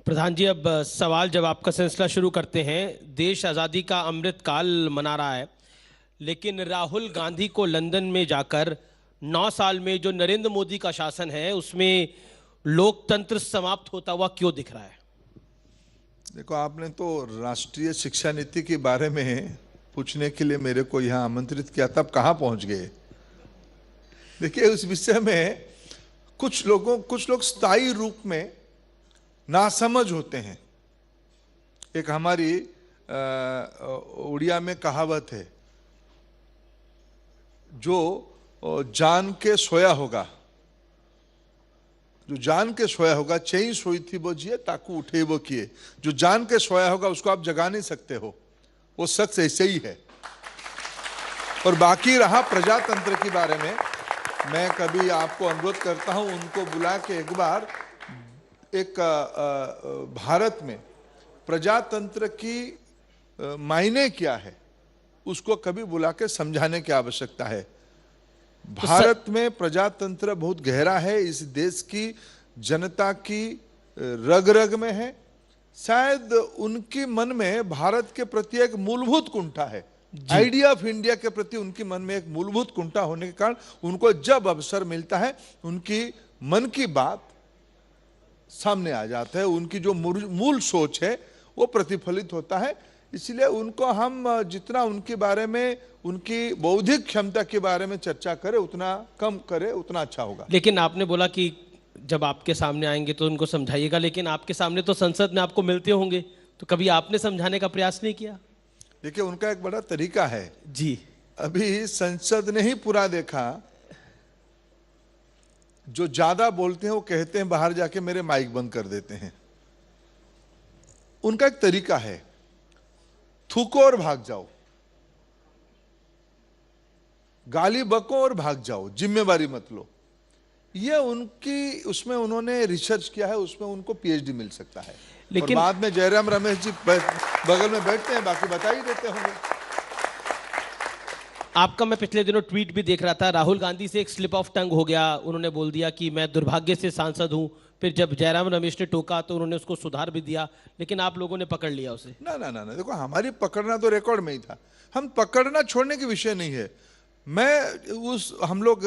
प्रधान जी, अब सवाल जवाब का सिलसिला शुरू करते हैं। देश आज़ादी का अमृत काल मना रहा है, लेकिन राहुल गांधी को लंदन में जाकर 9 साल में जो नरेंद्र मोदी का शासन है उसमें लोकतंत्र समाप्त होता हुआ क्यों दिख रहा है? देखो, आपने तो राष्ट्रीय शिक्षा नीति के बारे में पूछने के लिए मेरे को यहाँ आमंत्रित किया, तब कहाँ पहुँच गए। देखिए, उस विषय में कुछ लोग स्थायी रूप में नासमझ होते हैं। एक हमारी उड़िया में कहावत है, जो जान के सोया होगा, चेई सोई थी वो जिए, ताकू उठे वो किए। जो जान के सोया होगा उसको आप जगा नहीं सकते हो, वो सच ऐसे ही है। और बाकी रहा प्रजातंत्र के बारे में, मैं कभी आपको अनुरोध करता हूं उनको बुला के एक बार भारत में प्रजातंत्र की मायने क्या है उसको कभी बुला के समझाने की आवश्यकता है। भारत में प्रजातंत्र बहुत गहरा है, इस देश की जनता की रग रग में है। शायद उनके मन में भारत के प्रति एक मूलभूत कुंठा है, आइडिया ऑफ इंडिया के प्रति उनके मन में एक मूलभूत कुंठा होने के कारण उनको जब अवसर मिलता है उनकी मन की बात सामने आ जाता है, उनकी जो मूल सोच है वो प्रतिफलित होता है। इसलिए उनको हम जितना उनके बारे में, उनकी बौद्धिक क्षमता के बारे में चर्चा करें, उतना कम करें उतना अच्छा होगा। लेकिन आपने बोला कि जब आपके सामने आएंगे तो उनको समझाइएगा, लेकिन आपके सामने तो संसद में आपको मिलते होंगे, तो कभी आपने समझाने का प्रयास नहीं किया? देखिए, उनका एक बड़ा तरीका है जी। अभी संसद ने ही पूरा देखा, जो ज्यादा बोलते हैं वो कहते हैं बाहर जाके मेरे माइक बंद कर देते हैं। उनका एक तरीका है, थूको और भाग जाओ, गाली बको और भाग जाओ, जिम्मेवारी मत लो। ये उनकी, उसमें उन्होंने रिसर्च किया है, उसमें उनको पीएचडी मिल सकता है। लेकिन और बाद में जयराम रमेश जी बगल में बैठते हैं, बाकी बता ही देते होंगे। आपका मैं पिछले दिनों ट्वीट भी देख रहा था, राहुल गांधी से एक स्लिप ऑफ टंग हो गया, उन्होंने बोल दिया कि मैं दुर्भाग्य से सांसद हूं। फिर जब जयराम रमेश ने टोका तो उन्होंने उसको सुधार भी दिया, लेकिन आप लोगों ने पकड़ लिया उसे। ना ना ना ना, देखो, हमारी पकड़ना तो रिकॉर्ड में ही था, हम पकड़ना छोड़ने के विषय नहीं है। हम लोग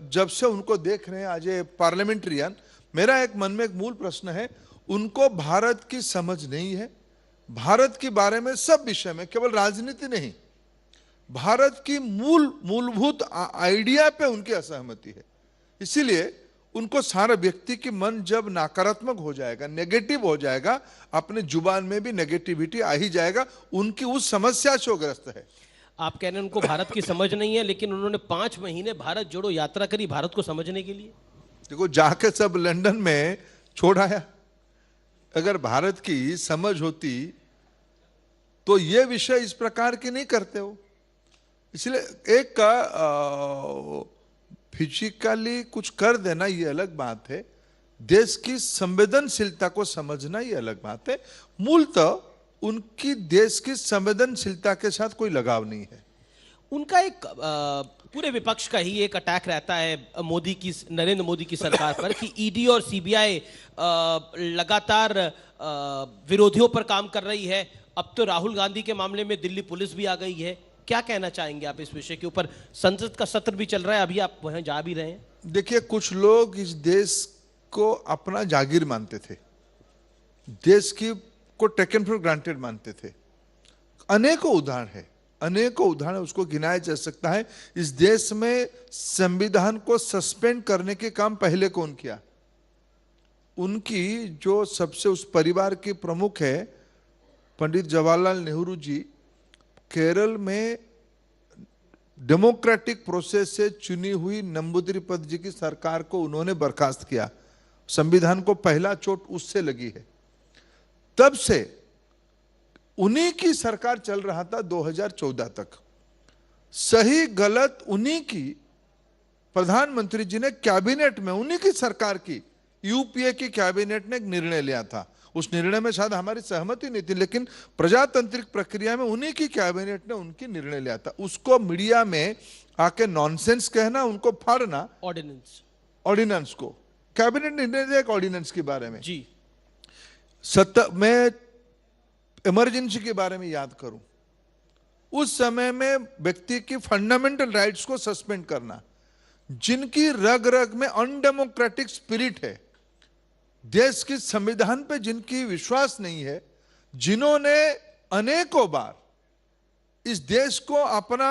जब से उनको देख रहे हैं आज ए पार्लियामेंट्रियन, मेरा एक मन में एक मूल प्रश्न है, उनको भारत की समझ नहीं है। भारत के बारे में सब विषय में, केवल राजनीति नहीं, भारत की मूलभूत आइडिया पे उनकी असहमति है। इसीलिए उनको सारा व्यक्ति की मन जब नकारात्मक हो जाएगा, नेगेटिव हो जाएगा, अपने जुबान में भी नेगेटिविटी आ ही जाएगा, उनकी उस समस्या से ग्रस्त है। आप कह रहे हैं उनको भारत की समझ नहीं है, लेकिन उन्होंने 5 महीने भारत जोड़ो यात्रा करी भारत को समझने के लिए। देखो, जाके सब लंदन में छोड़ आया। अगर भारत की समझ होती तो ये विषय इस प्रकार के नहीं करते हो। इसलिए एक फिजिकली कुछ कर देना ये अलग बात है, देश की संवेदनशीलता को समझना ये अलग बात है। मूलतः उनकी देश की संवेदनशीलता के साथ कोई लगाव नहीं है। उनका एक पूरे विपक्ष का ही एक अटैक रहता है नरेंद्र मोदी की सरकार पर कि ईडी और सीबीआई लगातार विरोधियों पर काम कर रही है। अब तो राहुल गांधी के मामले में दिल्ली पुलिस भी आ गई है। क्या कहना चाहेंगे आप इस विषय के ऊपर? संसद का सत्र भी चल रहा है, अभी आप वहां जा भी रहे हैं। देखिए, कुछ लोग इस देश को अपना जागीर मानते थे, देश की को टेकन फॉर ग्रांटेड मानते थे। अनेकों उदाहरण उसको गिनाया जा सकता है। इस देश में संविधान को सस्पेंड करने के काम पहले कौन किया? उनकी जो सबसे उस परिवार के प्रमुख है पंडित जवाहरलाल नेहरू जी, केरल में डेमोक्रेटिक प्रोसेस से चुनी हुई नंबूदिरीपद जी की सरकार को उन्होंने बर्खास्त किया। संविधान को पहला चोट उससे लगी है। तब से उन्हीं की सरकार चल रहा था 2014 तक। सही गलत उन्हीं की, प्रधानमंत्री जी ने कैबिनेट में, उन्हीं की सरकार की, यूपीए की कैबिनेट ने एक निर्णय लिया था। उस निर्णय में शायद हमारी सहमति नहीं थी, लेकिन प्रजातांत्रिक प्रक्रिया में उन्हीं की कैबिनेट ने उनकी निर्णय लिया था। उसको मीडिया में आके नॉनसेंस कहना, उनको फाड़ना, ऑर्डिनेंस को कैबिनेट निर्णय दिया एक ऑर्डिनेंस के बारे में। जी। मैं इमरजेंसी के बारे में याद करूं, उस समय में व्यक्ति की फंडामेंटल राइट्स को सस्पेंड करना, जिनकी रग रग में अनडेमोक्रेटिक स्पिरिट है, देश के संविधान पे जिनकी विश्वास नहीं है, जिन्होंने अनेकों बार इस देश को अपना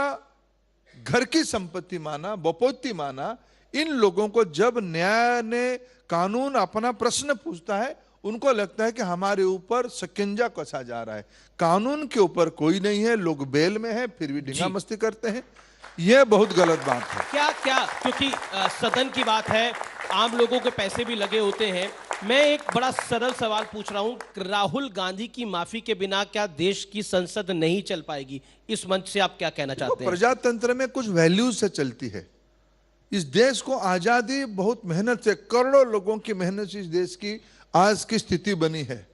घर की संपत्ति माना, बपोती माना, इन लोगों को जब न्याय ने कानून अपना प्रश्न पूछता है, उनको लगता है कि हमारे ऊपर शिकंजा कसा जा रहा है, कानून के ऊपर कोई नहीं है, लोग बेल में है फिर भी ढींगा मस्ती करते हैं। यह बहुत गलत बात है। क्या क्योंकि सदन की बात है, आम लोगों के पैसे भी लगे होते हैं। मैं एक बड़ा सरल सवाल पूछ रहा हूं, राहुल गांधी की माफी के बिना क्या देश की संसद नहीं चल पाएगी? इस मंच से आप क्या कहना चाहते हैं? प्रजातंत्र में कुछ वैल्यूज से चलती है। इस देश को आजादी बहुत मेहनत से, करोड़ों लोगों की मेहनत से इस देश की आज की स्थिति बनी है।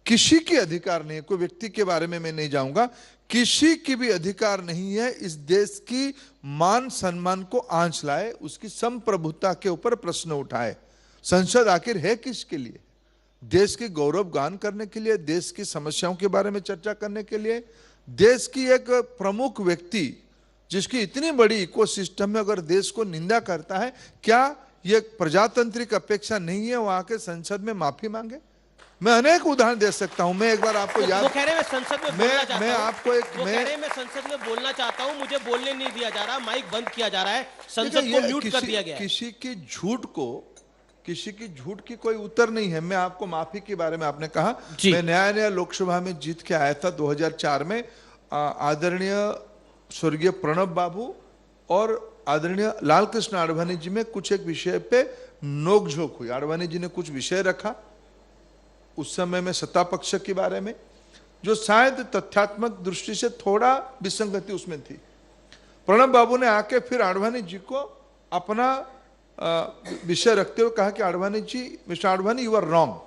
किसी की अधिकार नहीं है, कोई व्यक्ति के बारे में मैं नहीं जाऊंगा, किसी की भी अधिकार नहीं है इस देश की मान सम्मान को आंच लाए, उसकी संप्रभुता के ऊपर प्रश्न उठाए। संसद आखिर है किसके लिए? देश की गौरव गान करने के लिए, देश की समस्याओं के बारे में चर्चा करने के लिए। देश की एक प्रमुख व्यक्ति जिसकी इतनी बड़ी इकोसिस्टम में अगर देश को निंदा करता है, क्या यह प्रजातांत्रिक अपेक्षा नहीं है वहां के संसद में माफी मांगे? मैं अनेक उदाहरण दे सकता हूं। मैं एक बार आपको याद, वो कह रहे हैं मैं संसद में बोलना चाहता हूं। मैं आपको एक वो कह रहे हैं मैं संसद में बोलना चाहता हूं, मुझे बोलने नहीं दिया जा रहा, माइक बंद किया जा रहा है, संसद को म्यूट कर दिया गया है। किसी की झूठ की कोई उत्तर नहीं है। मैं आपको माफी के बारे में, आपने कहा, मैं नया लोकसभा में जीत के आया था 2004 में। आदरणीय स्वर्गीय प्रणब बाबू और आदरणीय लाल कृष्ण आडवाणी जी में कुछ एक विषय पे नोकझोंक हुई। आडवाणी जी ने कुछ विषय रखा उस समय में सत्ता पक्ष के बारे में, जो शायद तथ्यात्मक दृष्टि से थोड़ा विसंगति उसमें थी। प्रणब बाबू ने आके फिर आडवाणी जी को अपना विषय रखते हुए कहा कि Advani ji, mister Advani, you are wrong.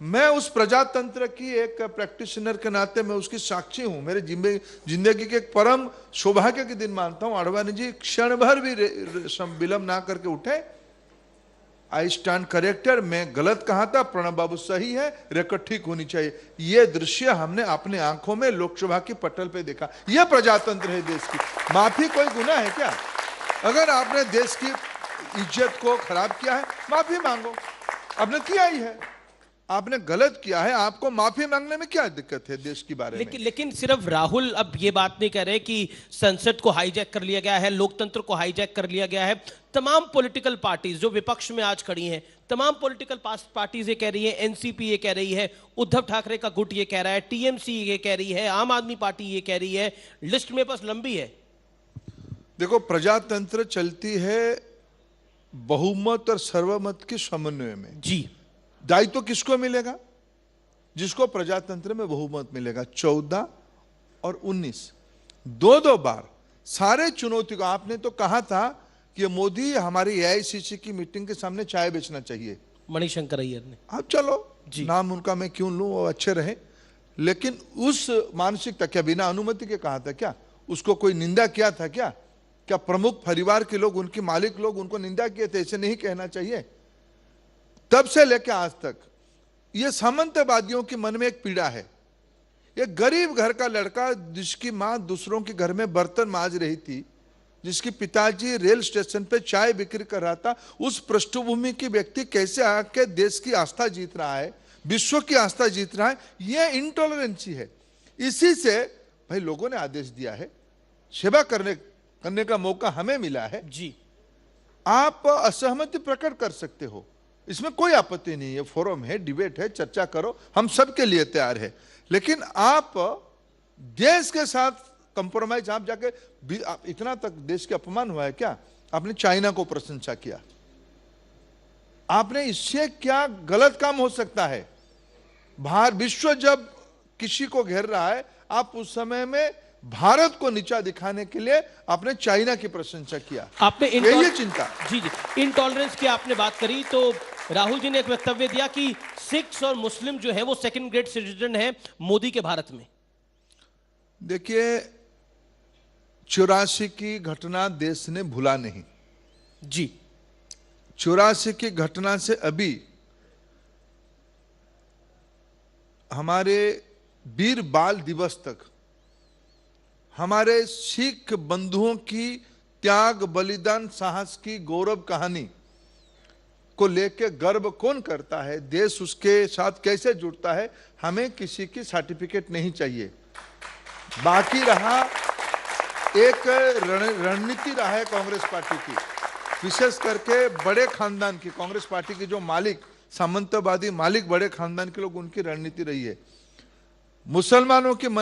मैं उस प्रजातंत्र की एक प्रैक्टिशनर के नाते मैं उसकी साक्षी हूं। मेरे जिंदगी के एक परम सौभाग्य के दिन मानता हूं। आडवाणी जी क्षण भर भी विलंब ना करके उठे, आई स्टैंड करेक्टर, मैं गलत कहा था, प्रणब बाबू सही है, रिकॉर्ड ठीक होनी चाहिए। यह दृश्य हमने अपने आंखों में लोकसभा की पटल पे देखा। यह प्रजातंत्र है देश की। माफी कोई गुनाह है क्या? अगर आपने देश की इज्जत को खराब किया है, माफी मांगो। आपने किया ही है, आपने गलत किया है, आपको माफी मांगने में क्या दिक्कत है देश के बारे में? लेकिन सिर्फ राहुल अब ये बात नहीं कह रहे कि संसद को हाईजैक कर लिया गया है, लोकतंत्र को हाईजैक कर लिया गया है। तमाम पॉलिटिकल पार्टीज जो विपक्ष में आज खड़ी हैं, तमाम पॉलिटिकल पार्टीज ये कह रही है, एनसीपी ये कह रही है, उद्धव ठाकरे का गुट ये कह रहा है, टीएमसी ये कह रही है, आम आदमी पार्टी ये कह रही है, लिस्ट में बस लंबी है। देखो, प्रजातंत्र चलती है बहुमत और सर्वमत के समन्वय में। जी, दायित्व तो किसको मिलेगा? जिसको प्रजातंत्र में बहुमत मिलेगा। 14 और 19 दो बार सारे चुनौती को, आपने तो कहा था कि मोदी हमारी एआईसीसी की मीटिंग के सामने चाय बेचना चाहिए, मणिशंकर अय्यर ने। अब चलो जी, नाम उनका मैं क्यों लूं, वो अच्छे रहे, लेकिन उस मानसिकता, क्या बिना अनुमति के कहा था क्या? उसको कोई निंदा किया था क्या? क्या प्रमुख परिवार के लोग, उनके मालिक लोग उनको निंदा किए थे? ऐसे नहीं कहना चाहिए। तब से लेकर आज तक ये सामंतवादियों के मन में एक पीड़ा है। एक गरीब घर का लड़का जिसकी मां दूसरों के घर में बर्तन मांज रही थी, जिसके पिताजी रेल स्टेशन पे चाय बिक्री कर रहा था, उस पृष्ठभूमि की व्यक्ति कैसे आके देश की आस्था जीत रहा है, विश्व की आस्था जीत रहा है? यह इंटॉलरेंसी है। इसी से भाई लोगों ने आदेश दिया है, सेवा करने का मौका हमें मिला है जी। आप असहमति प्रकट कर सकते हो, इसमें कोई आपत्ति नहीं है, फोरम है, डिबेट है, चर्चा करो, हम सबके लिए तैयार है। लेकिन आप देश के साथ कंप्रोमाइज, आप जाके इतना तक देश के अपमान हुआ है क्या? आपने चाइना को प्रशंसा किया, आपने इससे क्या गलत काम हो सकता है? बाहर विश्व जब किसी को घेर रहा है, आप उस समय में भारत को नीचा दिखाने के लिए आपने चाइना की प्रशंसा किया। आपने यही चिंता। जी, इंटॉलरेंस की आपने बात करी, तो राहुल जी ने एक वक्तव्य दिया कि सिख्स और मुस्लिम जो है वो सेकंड ग्रेड सिटीजन है मोदी के भारत में। देखिए, 84 की घटना देश ने भूला नहीं जी। 84 की घटना से अभी हमारे वीर बाल दिवस तक हमारे सिख बंधुओं की त्याग बलिदान साहस की गौरव कहानी को लेकर गर्व कौन करता है, देश उसके साथ कैसे जुड़ता है, हमें किसी की सर्टिफिकेट नहीं चाहिए। बाकी रहा एक रणनीति रहा है कांग्रेस पार्टी की, विशेष करके बड़े खानदान की, कांग्रेस पार्टी की जो मालिक सामंतवादी मालिक बड़े खानदान के लोग, उनकी रणनीति रही है मुसलमानों के मन